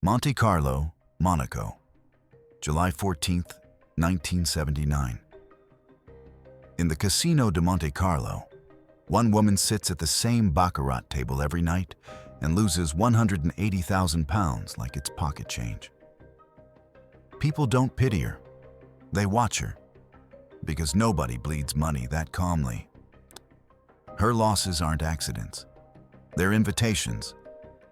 Monte Carlo, Monaco, July 14th, 1979. In the Casino de Monte-Carlo, one woman sits at the same baccarat table every night and loses 180,000 pounds like it's pocket change. People don't pity her. They watch her, because nobody bleeds money that calmly. Her losses aren't accidents. They're invitations,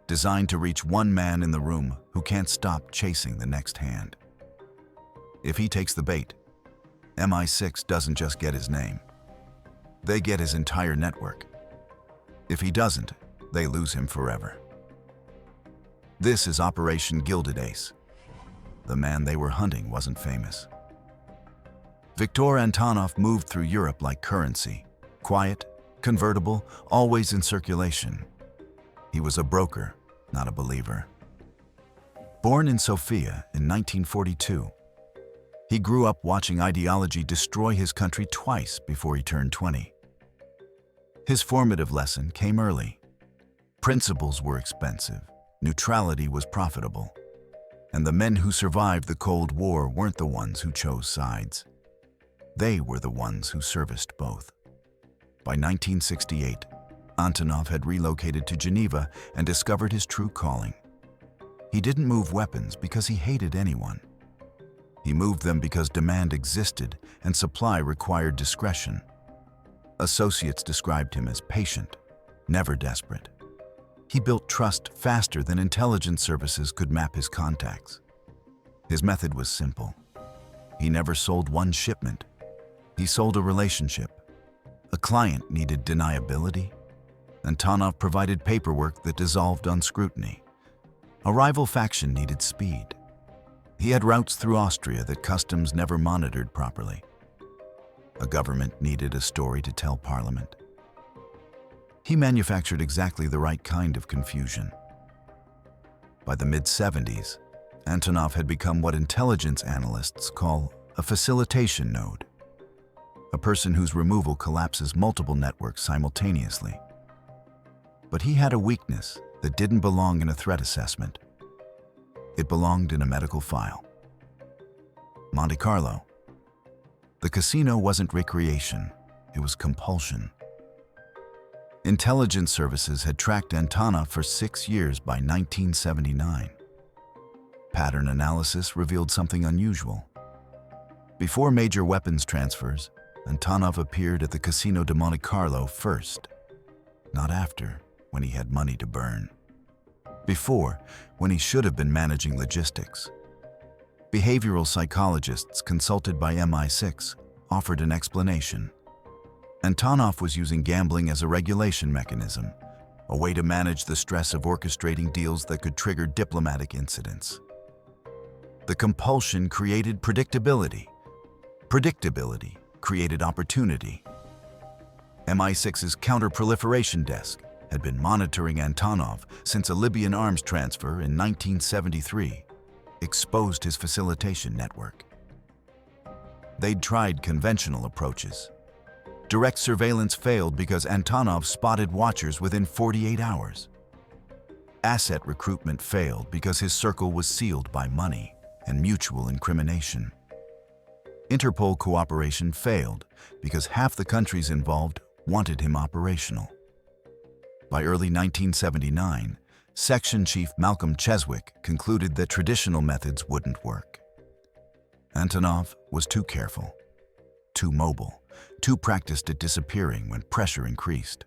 designed to reach one man in the room who can't stop chasing the next hand. If he takes the bait, MI6 doesn't just get his name. They get his entire network. If he doesn't, they lose him forever. This is Operation Gilded Ace. The man they were hunting wasn't famous. Victor Antonov moved through Europe like currency, quiet, convertible, always in circulation. He was a broker, not a believer. Born in Sofia in 1942, he grew up watching ideology destroy his country twice before he turned 20. His formative lesson came early. Principles were expensive, neutrality was profitable, and the men who survived the Cold War weren't the ones who chose sides. They were the ones who serviced both. By 1968, Antonov had relocated to Geneva and discovered his true calling. He didn't move weapons because he hated anyone. He moved them because demand existed and supply required discretion. Associates described him as patient, never desperate. He built trust faster than intelligence services could map his contacts. His method was simple. He never sold one shipment. He sold a relationship. A client needed deniability. Antonov provided paperwork that dissolved on scrutiny. A rival faction needed speed. He had routes through Austria that customs never monitored properly. A government needed a story to tell Parliament. He manufactured exactly the right kind of confusion. By the mid-70s, Antonov had become what intelligence analysts call a facilitation node, a person whose removal collapses multiple networks simultaneously. But he had a weakness that didn't belong in a threat assessment. It belonged in a medical file. Monte Carlo. The casino wasn't recreation, it was compulsion. Intelligence services had tracked Antonov for 6 years by 1979. Pattern analysis revealed something unusual. Before major weapons transfers, Antonov appeared at the Casino de Monte-Carlo first, not after, when he had money to burn. Before, when he should have been managing logistics. Behavioral psychologists consulted by MI6 offered an explanation. Antonov was using gambling as a regulation mechanism, a way to manage the stress of orchestrating deals that could trigger diplomatic incidents. The compulsion created predictability. Predictability created opportunity. MI6's counter-proliferation desk had been monitoring Antonov since a Libyan arms transfer in 1973 exposed his facilitation network. They'd tried conventional approaches. Direct surveillance failed because Antonov spotted watchers within 48 hours. Asset recruitment failed because his circle was sealed by money and mutual incrimination. Interpol cooperation failed because half the countries involved wanted him operational. By early 1979, Section Chief Malcolm Cheswick concluded that traditional methods wouldn't work. Antonov was too careful, too mobile, too practiced at disappearing when pressure increased.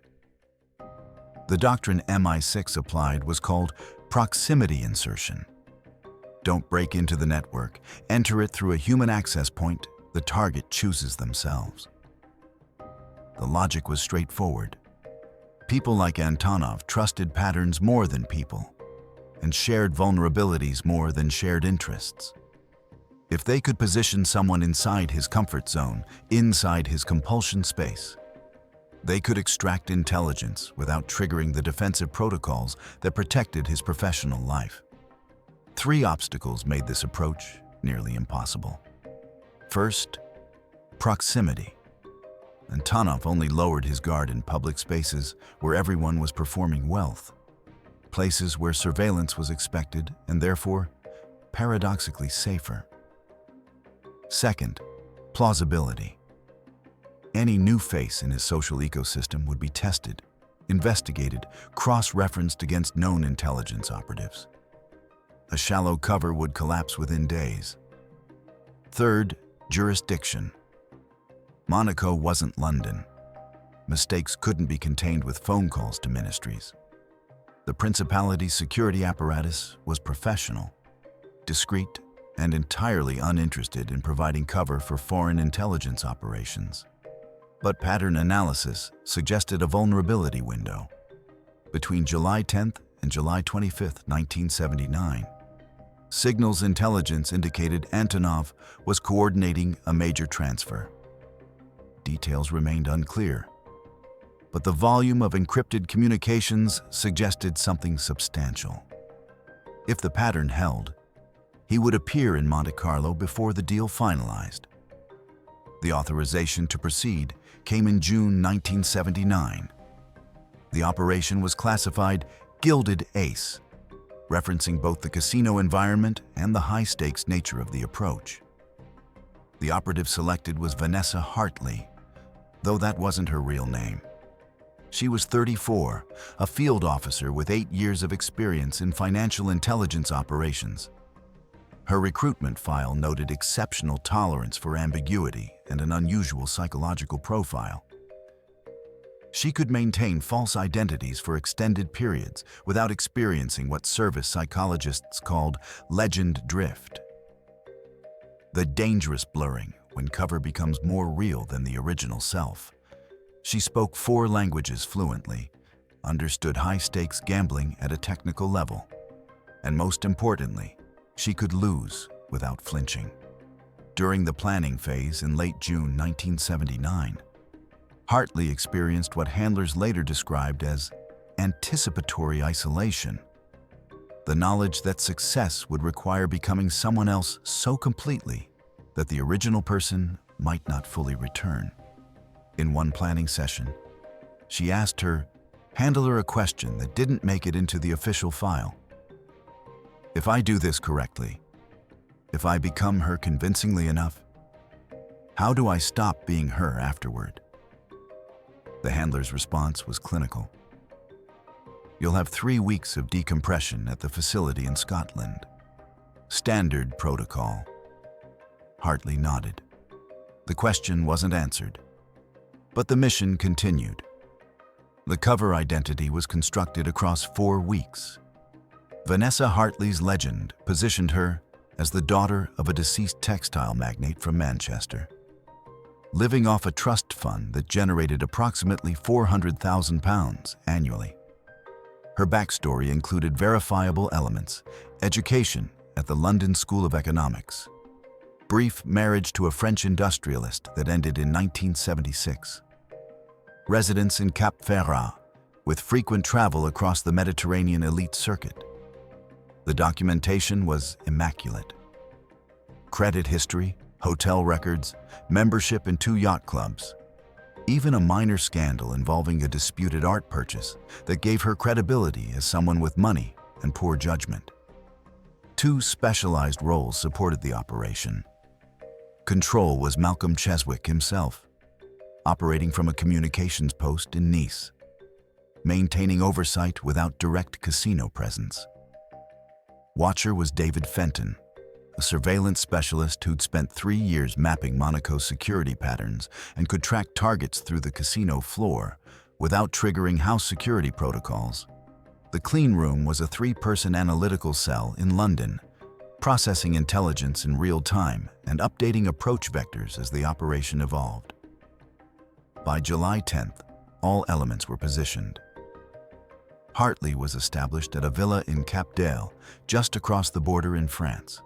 The doctrine MI6 applied was called proximity insertion. Don't break into the network, enter it through a human access point, the target chooses themselves. The logic was straightforward. People like Antonov trusted patterns more than people, and shared vulnerabilities more than shared interests. If they could position someone inside his comfort zone, inside his compulsion space, they could extract intelligence without triggering the defensive protocols that protected his professional life. 3 obstacles made this approach nearly impossible. First, proximity. Antonov only lowered his guard in public spaces where everyone was performing wealth. places where surveillance was expected and therefore paradoxically safer. Second, plausibility. Any new face in his social ecosystem would be tested, investigated, cross-referenced against known intelligence operatives. A shallow cover would collapse within days. Third, jurisdiction. Monaco wasn't London. Mistakes couldn't be contained with phone calls to ministries. The Principality's security apparatus was professional, discreet, and entirely uninterested in providing cover for foreign intelligence operations. But pattern analysis suggested a vulnerability window. Between July 10th and July 25th, 1979, signals intelligence indicated Antonov was coordinating a major transfer. Details remained unclear, but the volume of encrypted communications suggested something substantial. If the pattern held, he would appear in Monte Carlo before the deal finalized. The authorization to proceed came in June 1979. The operation was classified Gilded Ace, referencing both the casino environment and the high-stakes nature of the approach. The operative selected was Vanessa Hartley, though that wasn't her real name. She was 34, a field officer with 8 years of experience in financial intelligence operations. Her recruitment file noted exceptional tolerance for ambiguity and an unusual psychological profile. She could maintain false identities for extended periods without experiencing what service psychologists called legend drift. The dangerous blurring when cover becomes more real than the original self. She spoke 4 languages fluently, understood high-stakes gambling at a technical level, and most importantly, she could lose without flinching. During the planning phase in late June 1979, Hartley experienced what handlers later described as anticipatory isolation, the knowledge that success would require becoming someone else so completely that the original person might not fully return. In one planning session, she asked her handler a question that didn't make it into the official file. If I do this correctly, if I become her convincingly enough, how do I stop being her afterward? The handler's response was clinical. You'll have 3 weeks of decompression at the facility in Scotland. Standard protocol. Hartley nodded. The question wasn't answered, but the mission continued. The cover identity was constructed across 4 weeks. Vanessa Hartley's legend positioned her as the daughter of a deceased textile magnate from Manchester, living off a trust fund that generated approximately £400,000 annually. Her backstory included verifiable elements: education at the London School of Economics, brief marriage to a French industrialist that ended in 1976, residence in Cap Ferrat, with frequent travel across the Mediterranean elite circuit. The documentation was immaculate. Credit history, hotel records, membership in 2 yacht clubs, even a minor scandal involving a disputed art purchase that gave her credibility as someone with money and poor judgment. 2 specialized roles supported the operation. Control was Malcolm Cheswick himself, operating from a communications post in Nice, maintaining oversight without direct casino presence. Watcher was David Fenton, a surveillance specialist who'd spent 3 years mapping Monaco's security patterns and could track targets through the casino floor without triggering house security protocols. The clean room was a 3-person analytical cell in London, processing intelligence in real time and updating approach vectors as the operation evolved. By July 10th, all elements were positioned. Hartley was established at a villa in Cap d'Aile, just across the border in France.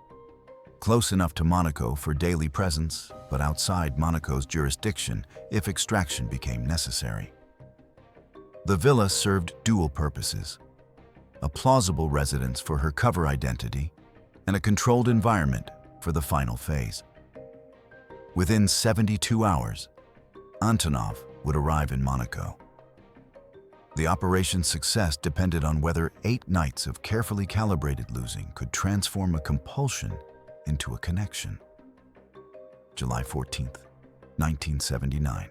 Close enough to Monaco for daily presence, but outside Monaco's jurisdiction if extraction became necessary. The villa served dual purposes: a plausible residence for her cover identity and a controlled environment for the final phase. Within 72 hours, Antonov would arrive in Monaco. The operation's success depended on whether 8 nights of carefully calibrated losing could transform a compulsion into a connection. July 14th, 1979.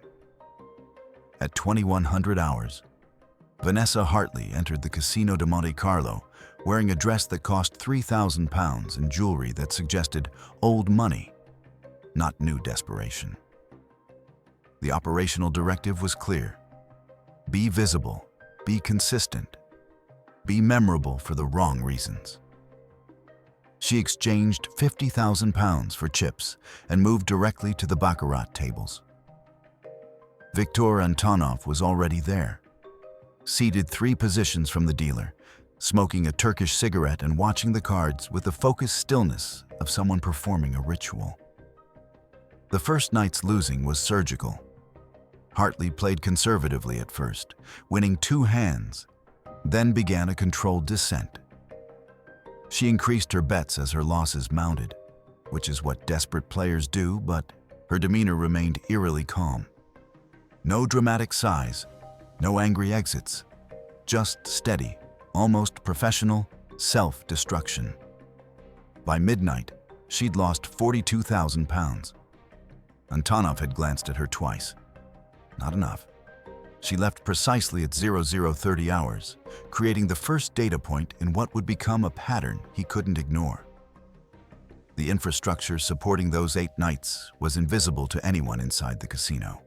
At 2100 hours, Vanessa Hartley entered the Casino de Monte-Carlo wearing a dress that cost £3,000 and jewelry that suggested old money, not new desperation. The operational directive was clear. Be visible, be consistent, be memorable for the wrong reasons. She exchanged £50,000 for chips and moved directly to the baccarat tables. Victor Antonov was already there, seated 3 positions from the dealer, smoking a Turkish cigarette and watching the cards with the focused stillness of someone performing a ritual. The first night's losing was surgical. Hartley played conservatively at first, winning 2 hands, then began a controlled descent. She increased her bets as her losses mounted, which is what desperate players do, but her demeanor remained eerily calm. No dramatic sighs, no angry exits, just steady, almost professional self-destruction. By midnight, she'd lost £42,000. Antonov had glanced at her twice. Not enough. She left precisely at 0030 hours, creating the first data point in what would become a pattern he couldn't ignore. The infrastructure supporting those 8 nights was invisible to anyone inside the casino.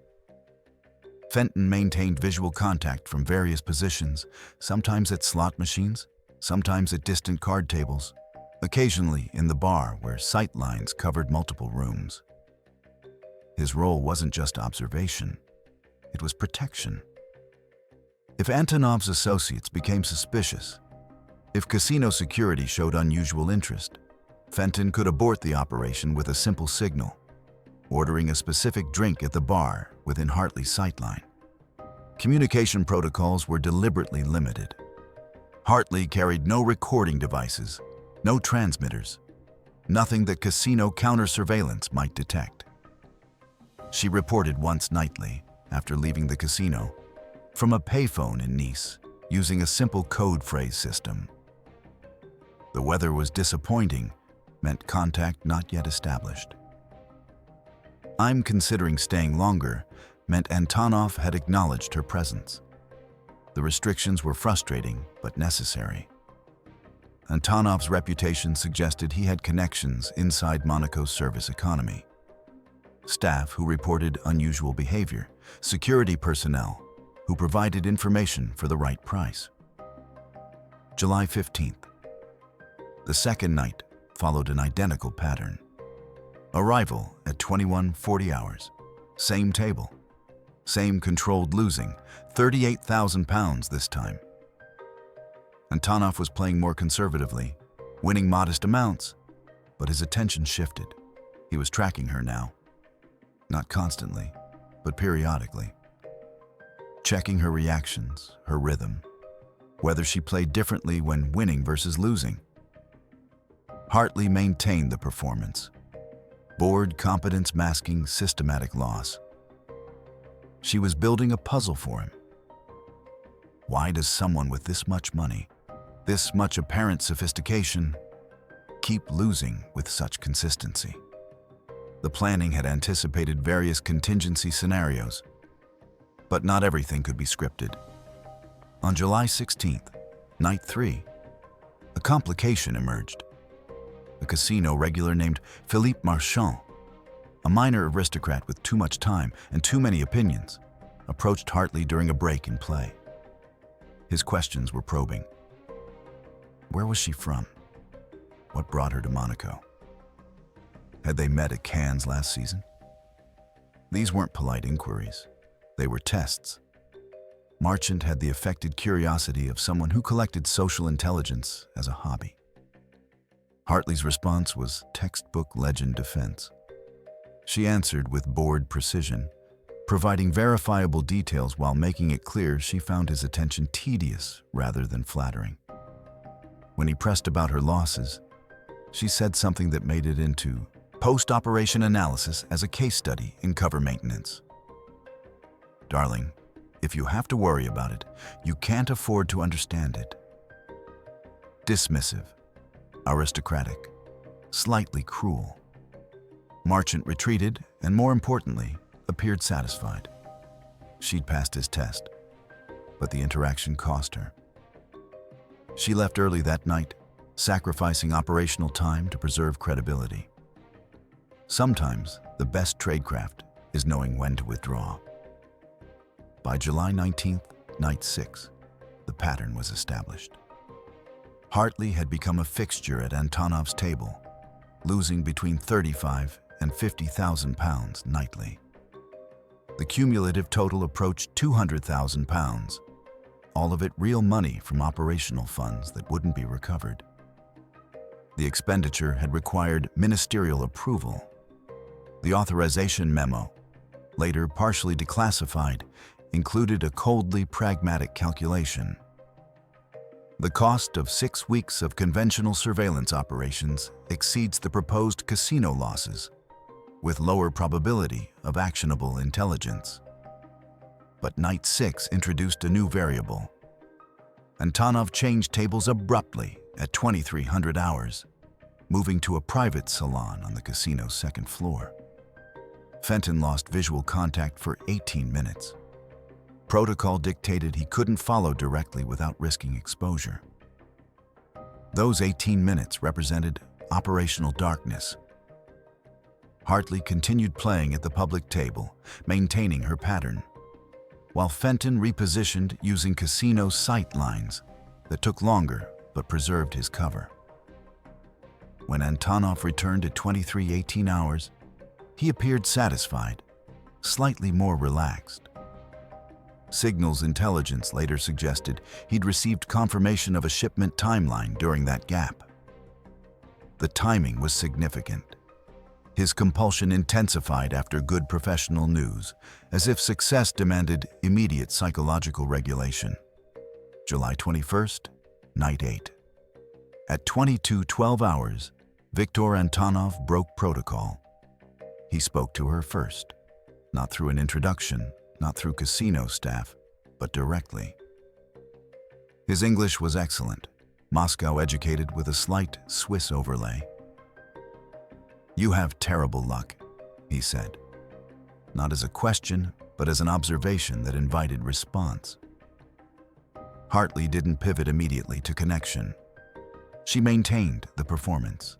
Fenton maintained visual contact from various positions, sometimes at slot machines, sometimes at distant card tables, occasionally in the bar where sight lines covered multiple rooms. His role wasn't just observation, it was protection. If Antonov's associates became suspicious, if casino security showed unusual interest, Fenton could abort the operation with a simple signal, ordering a specific drink at the bar within Hartley's sightline. Communication protocols were deliberately limited. Hartley carried no recording devices, no transmitters, nothing that casino counter-surveillance might detect. She reported once nightly, after leaving the casino, from a payphone in Nice, using a simple code phrase system. The weather was disappointing, meant contact not yet established. I'm considering staying longer meant Antonov had acknowledged her presence. The restrictions were frustrating but necessary. Antonov's reputation suggested he had connections inside Monaco's service economy. Staff who reported unusual behavior, security personnel who provided information for the right price. July 15th. The second night followed an identical pattern. Arrival at 21:40 hours. Same table. Same controlled losing, £38,000 this time. Antonov was playing more conservatively, winning modest amounts, but his attention shifted. He was tracking her now. Not constantly, but periodically. Checking her reactions, her rhythm, whether she played differently when winning versus losing. Hartley maintained the performance. Bored competence masking systematic loss. She was building a puzzle for him. Why does someone with this much money, this much apparent sophistication, keep losing with such consistency? The planning had anticipated various contingency scenarios, but not everything could be scripted. On July 16th, night 3, a complication emerged. A casino regular named Philippe Marchand, a minor aristocrat with too much time and too many opinions, approached Hartley during a break in play. His questions were probing. Where was she from? What brought her to Monaco? Had they met at Cannes last season? These weren't polite inquiries. They were tests. Marchand had the affected curiosity of someone who collected social intelligence as a hobby. Hartley's response was textbook legend defense. She answered with bored precision, providing verifiable details while making it clear she found his attention tedious rather than flattering. When he pressed about her losses, she said something that made it into post-operation analysis as a case study in cover maintenance. Darling, If you have to worry about it, you can't afford to understand it. Dismissive, aristocratic, slightly cruel. Marchant retreated and, more importantly, appeared satisfied. She'd passed his test, but the interaction cost her. She left early that night, sacrificing operational time to preserve credibility. Sometimes the best tradecraft is knowing when to withdraw. By July 19th, night 6, the pattern was established. Hartley had become a fixture at Antonov's table, losing between 35 and 50,000 pounds nightly. The cumulative total approached 200,000 pounds, all of it real money from operational funds that wouldn't be recovered. The expenditure had required ministerial approval. The authorization memo, later partially declassified, included a coldly pragmatic calculation. The cost of 6 weeks of conventional surveillance operations exceeds the proposed casino losses, with lower probability of actionable intelligence. But night 6 introduced a new variable. Antonov changed tables abruptly at 2300 hours, moving to a private salon on the casino's second floor. Fenton lost visual contact for 18 minutes. Protocol dictated he couldn't follow directly without risking exposure. Those 18 minutes represented operational darkness. Hartley continued playing at the public table, maintaining her pattern, while Fenton repositioned using casino sight lines that took longer but preserved his cover. When Antonov returned at 23:18 hours, he appeared satisfied, slightly more relaxed. Signals intelligence later suggested he'd received confirmation of a shipment timeline during that gap. The timing was significant. His compulsion intensified after good professional news, as if success demanded immediate psychological regulation. July 21st, night 8. At 22:12 hours, Victor Antonov broke protocol. He spoke to her first, not through an introduction, not through casino staff, but directly. His English was excellent, Moscow educated with a slight Swiss overlay. "You have terrible luck," he said, not as a question, but as an observation that invited response. Hartley didn't pivot immediately to connection. She maintained the performance.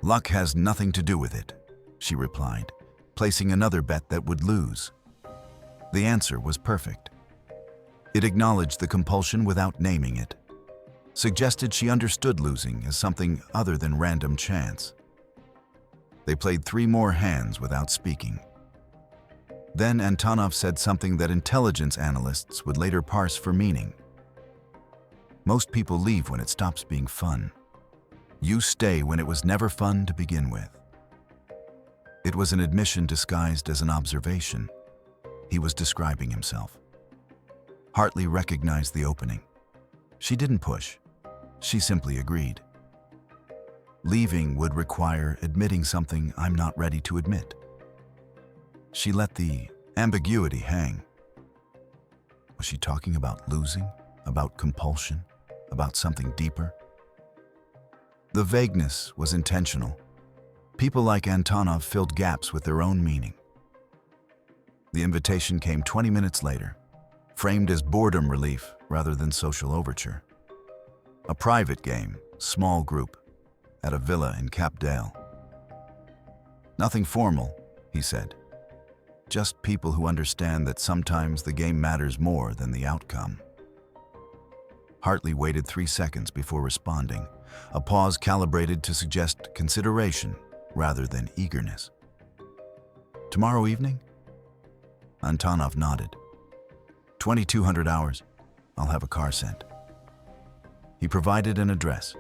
"Luck has nothing to do with it," she replied, placing another bet that would lose. The answer was perfect. It acknowledged the compulsion without naming it, suggested she understood losing as something other than random chance. They played 3 more hands without speaking. Then Antonov said something that intelligence analysts would later parse for meaning. "Most people leave when it stops being fun. You stay when it was never fun to begin with." It was an admission disguised as an observation. He was describing himself. Hartley recognized the opening. She didn't push. She simply agreed. Leaving would require admitting something I'm not ready to admit. She let the ambiguity hang. Was she talking about losing? About compulsion? About something deeper? The vagueness was intentional. People like Antonov filled gaps with their own meaning. The invitation came 20 minutes later, framed as boredom relief rather than social overture. A private game, small group, at a villa in Cap Dale. "Nothing formal," he said. "Just people who understand that sometimes the game matters more than the outcome." Hartley waited 3 seconds before responding, a pause calibrated to suggest consideration rather than eagerness. "Tomorrow evening?" Antonov nodded. 2200 hours. I'll have a car sent." He provided an address.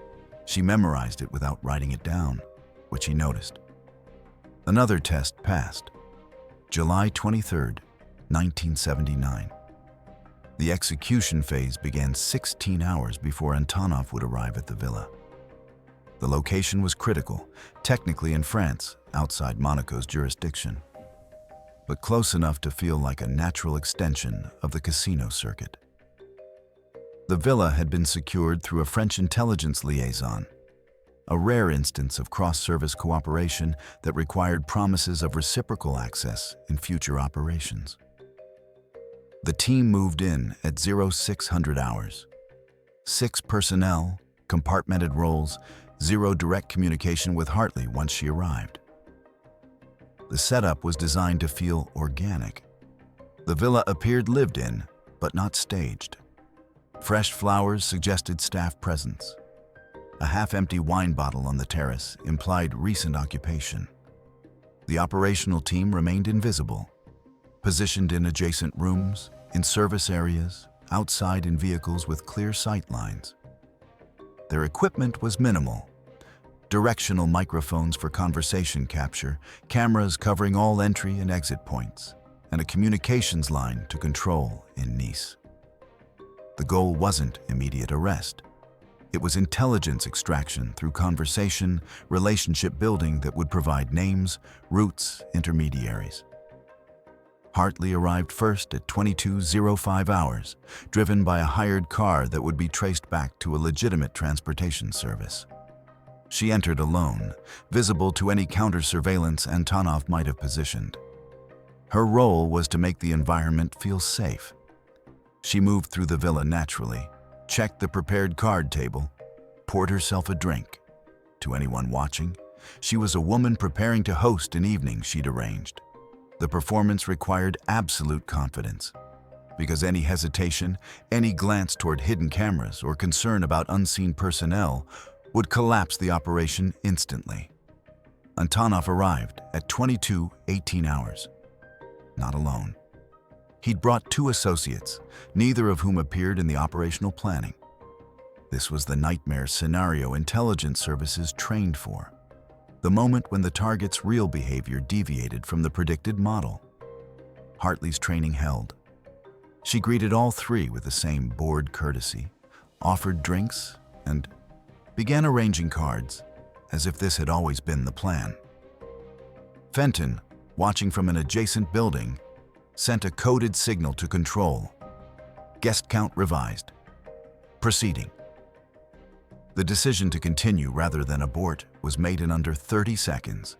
She memorized it without writing it down, which he noticed. Another test passed. July 23rd, 1979. The execution phase began 16 hours before Antonov would arrive at the villa. The location was critical, technically in France, outside Monaco's jurisdiction. but close enough to feel like a natural extension of the casino circuit. The villa had been secured through a French intelligence liaison, a rare instance of cross-service cooperation that required promises of reciprocal access in future operations. The team moved in at 0600 hours. 6 personnel, compartmented roles, 0 direct communication with Hartley once she arrived. The setup was designed to feel organic. The villa appeared lived in, but not staged. Fresh flowers suggested staff presence. A half-empty wine bottle on the terrace implied recent occupation. The operational team remained invisible, positioned in adjacent rooms, in service areas, outside in vehicles with clear sight lines. Their equipment was minimal. Directional microphones for conversation capture, cameras covering all entry and exit points, and a communications line to control in Nice. The goal wasn't immediate arrest. It was intelligence extraction through conversation, relationship building that would provide names, routes, intermediaries. Hartley arrived first at 22:05 hours, driven by a hired car that would be traced back to a legitimate transportation service. She entered alone, visible to any counter-surveillance Antonov might have positioned. Her role was to make the environment feel safe. She moved through the villa naturally, checked the prepared card table, poured herself a drink. To anyone watching, she was a woman preparing to host an evening she'd arranged. The performance required absolute confidence, because any hesitation, any glance toward hidden cameras or concern about unseen personnel would collapse the operation instantly. Antonov arrived at 22:18 hours. Not alone. He'd brought 2 associates, neither of whom appeared in the operational planning. This was the nightmare scenario intelligence services trained for. The moment when the target's real behavior deviated from the predicted model. Hartley's training held. She greeted all 3 with the same bored courtesy, offered drinks, and began arranging cards, as if this had always been the plan. Fenton, watching from an adjacent building, sent a coded signal to control. Guest count revised. Proceeding. The decision to continue rather than abort was made in under 30 seconds.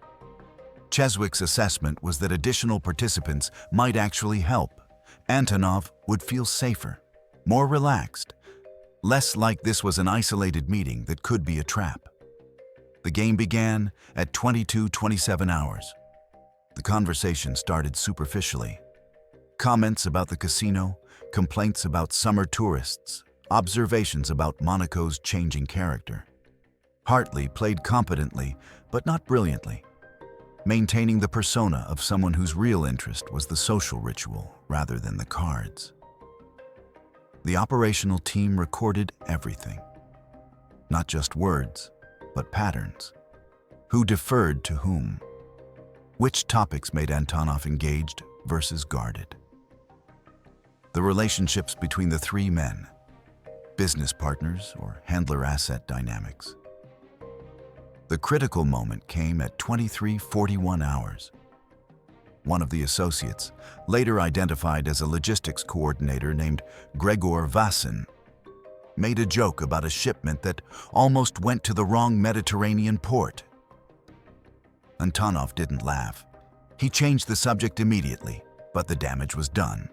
Cheswick's assessment was that additional participants might actually help. Antonov would feel safer, more relaxed, less like this was an isolated meeting that could be a trap. The game began at 22:27 hours. The conversation started superficially. Comments about the casino, complaints about summer tourists, observations about Monaco's changing character. Hartley played competently, but not brilliantly, maintaining the persona of someone whose real interest was the social ritual rather than the cards. The operational team recorded everything. Not just words, but patterns. Who deferred to whom? Which topics made Antonov engaged versus guarded? The relationships between the 3 men, business partners or handler asset dynamics. The critical moment came at 23:41 hours. One of the associates, later identified as a logistics coordinator named Gregor Vassin, made a joke about a shipment that almost went to the wrong Mediterranean port. Antonov didn't laugh. He changed the subject immediately, but the damage was done.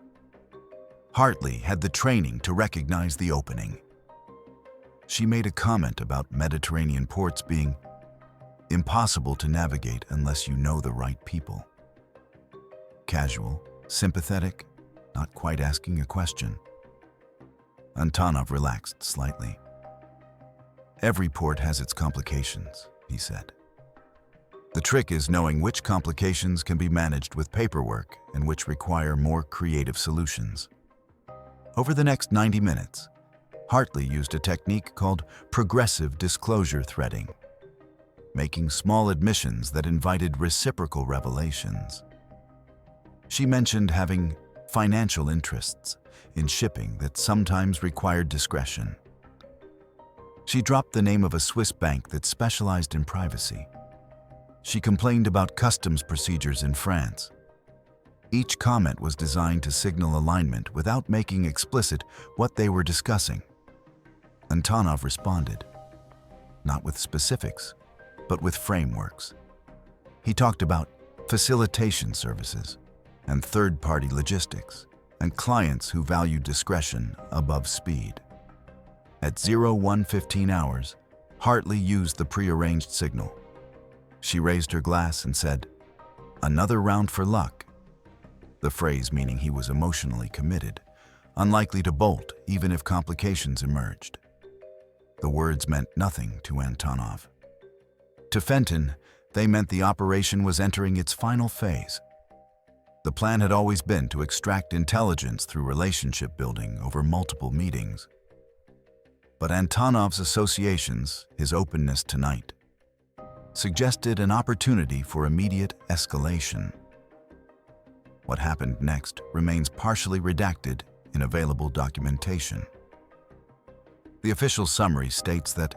Hartley had the training to recognize the opening. She made a comment about Mediterranean ports being impossible to navigate unless you know the right people. Casual, sympathetic, not quite asking a question. Antonov relaxed slightly. Every port has its complications, he said. The trick is knowing which complications can be managed with paperwork and which require more creative solutions. Over the next 90 minutes, Hartley used a technique called progressive disclosure threading, making small admissions that invited reciprocal revelations. She mentioned having financial interests in shipping that sometimes required discretion. She dropped the name of a Swiss bank that specialized in privacy. She complained about customs procedures in France. Each comment was designed to signal alignment without making explicit what they were discussing. Antonov responded, not with specifics, but with frameworks. He talked about facilitation services and third-party logistics and clients who valued discretion above speed. At 01:15 hours, Hartley used the prearranged signal. She raised her glass and said, "Another round for luck," the phrase meaning he was emotionally committed, unlikely to bolt even if complications emerged. The words meant nothing to Antonov. To Fenton, they meant the operation was entering its final phase. The plan had always been to extract intelligence through relationship building over multiple meetings. But Antonov's associations, his openness tonight, suggested an opportunity for immediate escalation. What happened next remains partially redacted in available documentation. The official summary states that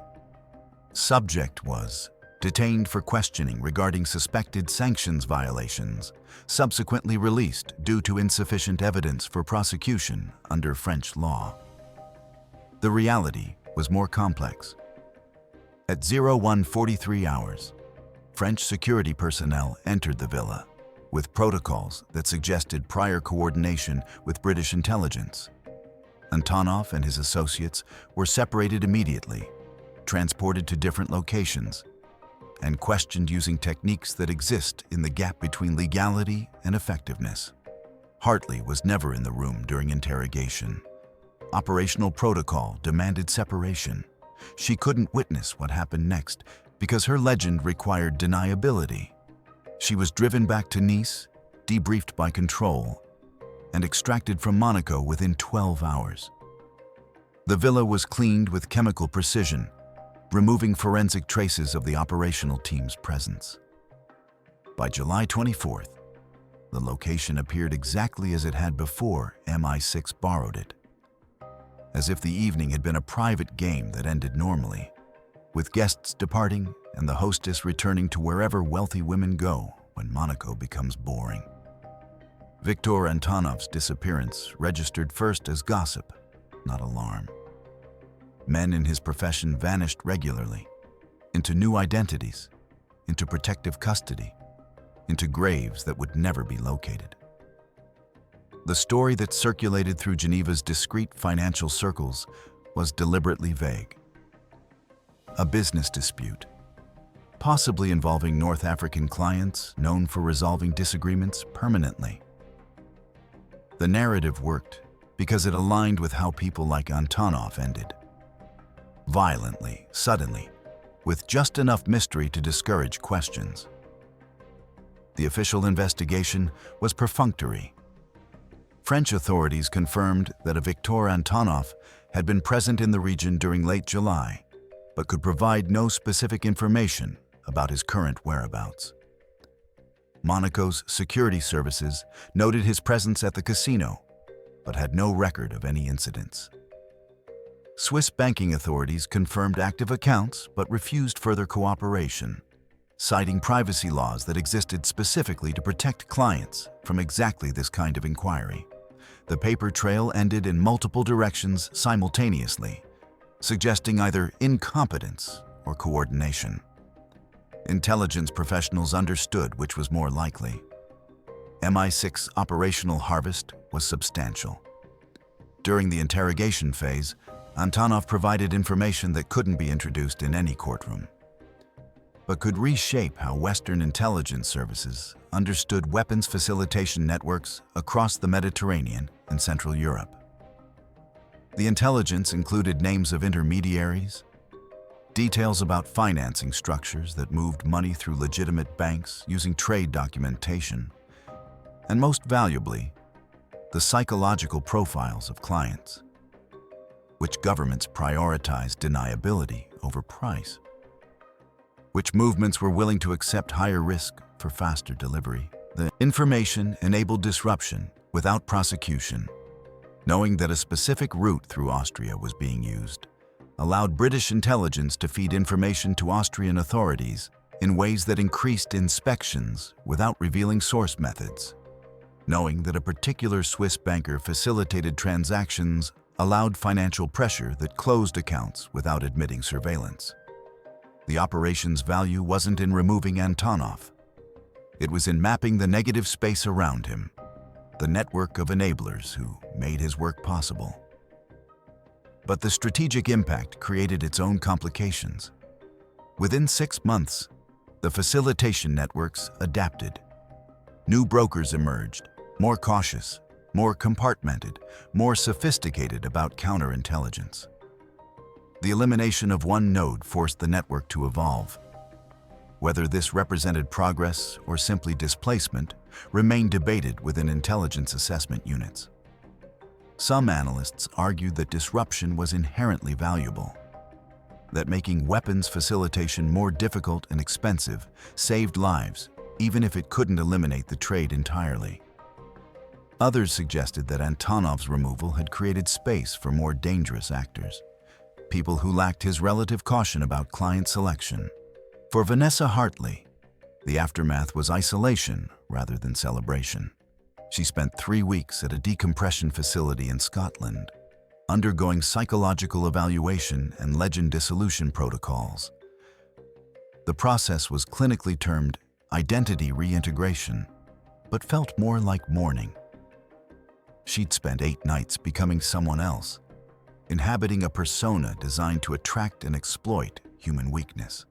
subject was detained for questioning regarding suspected sanctions violations, subsequently released due to insufficient evidence for prosecution under French law. The reality was more complex. At 01:43 hours, French security personnel entered the villa with protocols that suggested prior coordination with British intelligence. Antonov and his associates were separated immediately, transported to different locations, and questioned using techniques that exist in the gap between legality and effectiveness. Hartley was never in the room during interrogation. Operational protocol demanded separation. She couldn't witness what happened next because her legend required deniability. She was driven back to Nice, debriefed by control, and extracted from Monaco within 12 hours. The villa was cleaned with chemical precision, removing forensic traces of the operational team's presence. By July 24th, the location appeared exactly as it had before MI6 borrowed it, as if the evening had been a private game that ended normally, with guests departing and the hostess returning to wherever wealthy women go when Monaco becomes boring. Victor Antonov's disappearance registered first as gossip, not alarm. Men in his profession vanished regularly, into new identities, into protective custody, into graves that would never be located. The story that circulated through Geneva's discreet financial circles was deliberately vague. A business dispute, possibly involving North African clients known for resolving disagreements permanently. The narrative worked because it aligned with how people like Antonov ended. Violently, suddenly, with just enough mystery to discourage questions. The official investigation was perfunctory. French authorities confirmed that a Victor Antonov had been present in the region during late July, but could provide no specific information about his current whereabouts. Monaco's security services noted his presence at the casino, but had no record of any incidents. Swiss banking authorities confirmed active accounts but refused further cooperation, citing privacy laws that existed specifically to protect clients from exactly this kind of inquiry. The paper trail ended in multiple directions simultaneously, suggesting either incompetence or coordination. Intelligence professionals understood which was more likely. MI6 operational harvest was substantial. During the interrogation phase, Antonov provided information that couldn't be introduced in any courtroom, but could reshape how Western intelligence services understood weapons facilitation networks across the Mediterranean and Central Europe. The intelligence included names of intermediaries, details about financing structures that moved money through legitimate banks using trade documentation, and most valuably, the psychological profiles of clients, which governments prioritized deniability over price, which movements were willing to accept higher risk for faster delivery. The information enabled disruption without prosecution, knowing that a specific route through Austria was being used, allowed British intelligence to feed information to Austrian authorities in ways that increased inspections without revealing source methods. knowing that a particular Swiss banker facilitated transactions allowed financial pressure that closed accounts without admitting surveillance. The operation's value wasn't in removing Antonov. It was in mapping the negative space around him, the network of enablers who made his work possible. But the strategic impact created its own complications. Within 6 months, the facilitation networks adapted. New brokers emerged, more cautious, more compartmented, more sophisticated about counterintelligence. The elimination of one node forced the network to evolve. Whether this represented progress or simply displacement remained debated within intelligence assessment units. Some analysts argued that disruption was inherently valuable, that making weapons facilitation more difficult and expensive saved lives, even if it couldn't eliminate the trade entirely. Others suggested that Antonov's removal had created space for more dangerous actors, people who lacked his relative caution about client selection. For Vanessa Hartley, the aftermath was isolation rather than celebration. She spent 3 weeks at a decompression facility in Scotland, undergoing psychological evaluation and legend dissolution protocols. The process was clinically termed identity reintegration, but felt more like mourning. She'd spent 8 nights becoming someone else, inhabiting a persona designed to attract and exploit human weakness.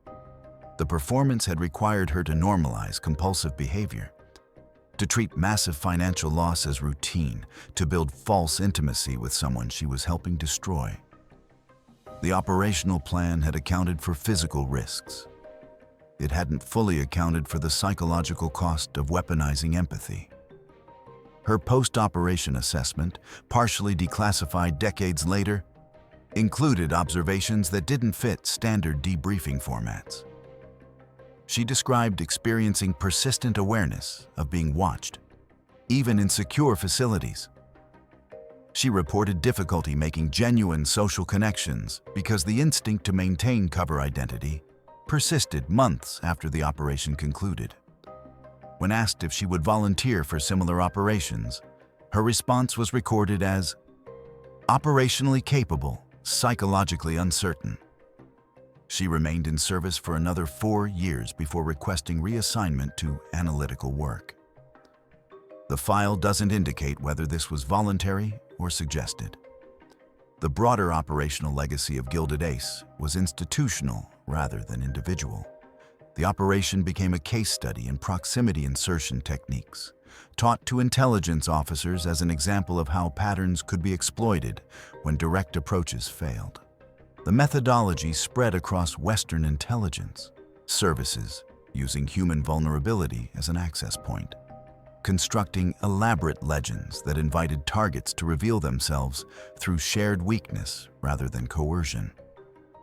The performance had required her to normalize compulsive behavior, to treat massive financial loss as routine, to build false intimacy with someone she was helping destroy. The operational plan had accounted for physical risks. It hadn't fully accounted for the psychological cost of weaponizing empathy. Her post-operation assessment, partially declassified decades later, included observations that didn't fit standard debriefing formats. She described experiencing persistent awareness of being watched, even in secure facilities. She reported difficulty making genuine social connections because the instinct to maintain cover identity persisted months after the operation concluded. When asked if she would volunteer for similar operations, her response was recorded as operationally capable, psychologically uncertain. She remained in service for another 4 years before requesting reassignment to analytical work. The file doesn't indicate whether this was voluntary or suggested. The broader operational legacy of Gilded Ace was institutional rather than individual. The operation became a case study in proximity insertion techniques, taught to intelligence officers as an example of how patterns could be exploited when direct approaches failed. The methodology spread across Western intelligence services, using human vulnerability as an access point, constructing elaborate legends that invited targets to reveal themselves through shared weakness rather than coercion.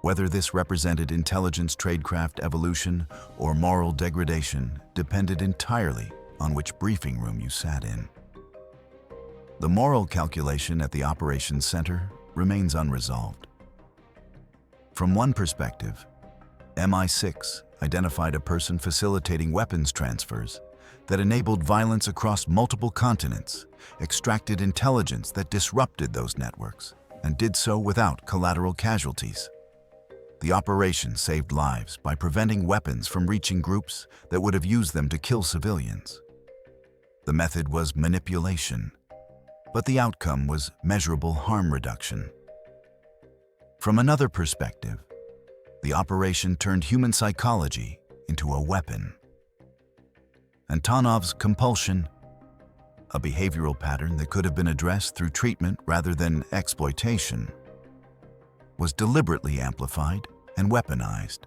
Whether this represented intelligence tradecraft evolution or moral degradation depended entirely on which briefing room you sat in. The moral calculation at the operations center remains unresolved. From one perspective, MI6 identified a person facilitating weapons transfers that enabled violence across multiple continents, extracted intelligence that disrupted those networks, and did so without collateral casualties. The operation saved lives by preventing weapons from reaching groups that would have used them to kill civilians. The method was manipulation, but the outcome was measurable harm reduction. From another perspective, the operation turned human psychology into a weapon. Antonov's compulsion, a behavioral pattern that could have been addressed through treatment rather than exploitation, was deliberately amplified and weaponized.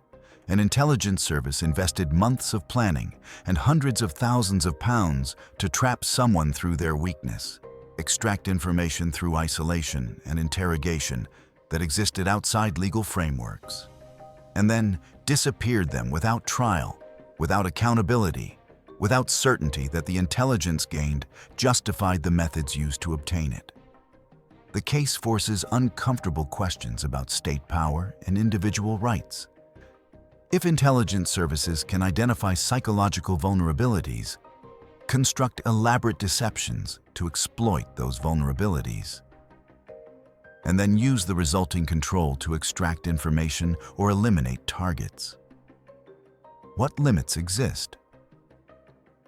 An intelligence service invested months of planning and hundreds of thousands of pounds to trap someone through their weakness, extract information through isolation and interrogation that existed outside legal frameworks, and then disappeared them without trial, without accountability, without certainty that the intelligence gained justified the methods used to obtain it. The case forces uncomfortable questions about state power and individual rights. If intelligence services can identify psychological vulnerabilities, construct elaborate deceptions to exploit those vulnerabilities, and then use the resulting control to extract information or eliminate targets. What limits exist?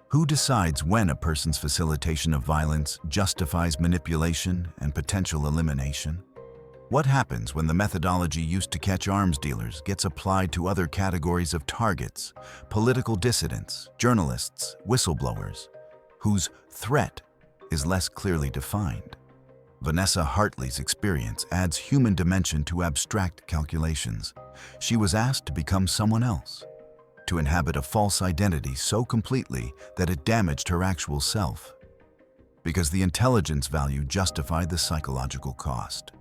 Who decides when a person's facilitation of violence justifies manipulation and potential elimination? What happens when the methodology used to catch arms dealers gets applied to other categories of targets, political dissidents, journalists, whistleblowers, whose threat is less clearly defined? Vanessa Hartley's experience adds human dimension to abstract calculations. She was asked to become someone else, to inhabit a false identity so completely that it damaged her actual self, because the intelligence value justified the psychological cost.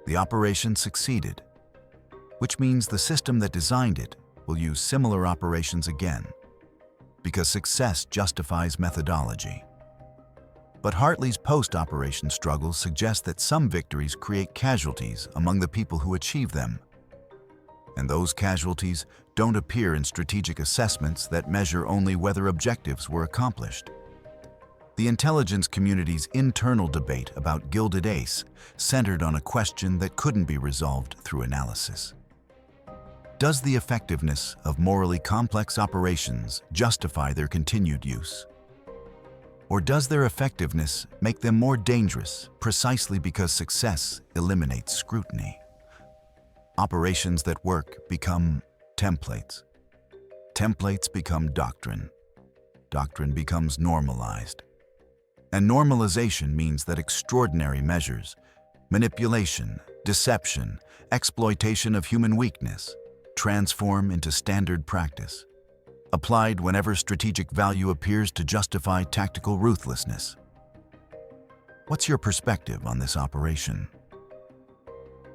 The operation succeeded, which means the system that designed it will use similar operations again, because success justifies methodology. But Hartley's post-operation struggles suggest that some victories create casualties among the people who achieve them, and those casualties don't appear in strategic assessments that measure only whether objectives were accomplished. The intelligence community's internal debate about Gilded Ace centered on a question that couldn't be resolved through analysis. Does the effectiveness of morally complex operations justify their continued use? Or does their effectiveness make them more dangerous precisely because success eliminates scrutiny? Operations that work become templates. Templates become doctrine. Doctrine becomes normalized. And normalization means that extraordinary measures, manipulation, deception, exploitation of human weakness, transform into standard practice, applied whenever strategic value appears to justify tactical ruthlessness. What's your perspective on this operation?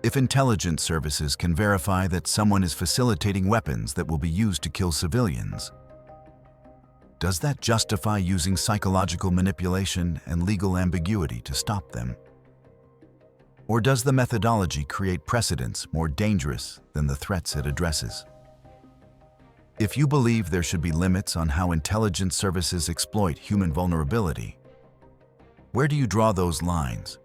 If intelligence services can verify that someone is facilitating weapons that will be used to kill civilians, does that justify using psychological manipulation and legal ambiguity to stop them? Or does the methodology create precedents more dangerous than the threats it addresses? If you believe there should be limits on how intelligence services exploit human vulnerability, where do you draw those lines?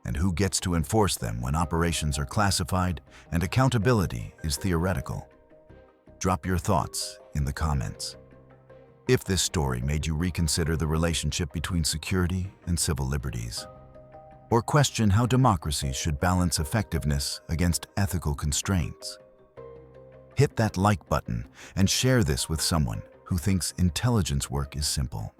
And who gets to enforce them when operations are classified and accountability is theoretical? Drop your thoughts in the comments. If this story made you reconsider the relationship between security and civil liberties, or question how democracies should balance effectiveness against ethical constraints, hit that like button and share this with someone who thinks intelligence work is simple.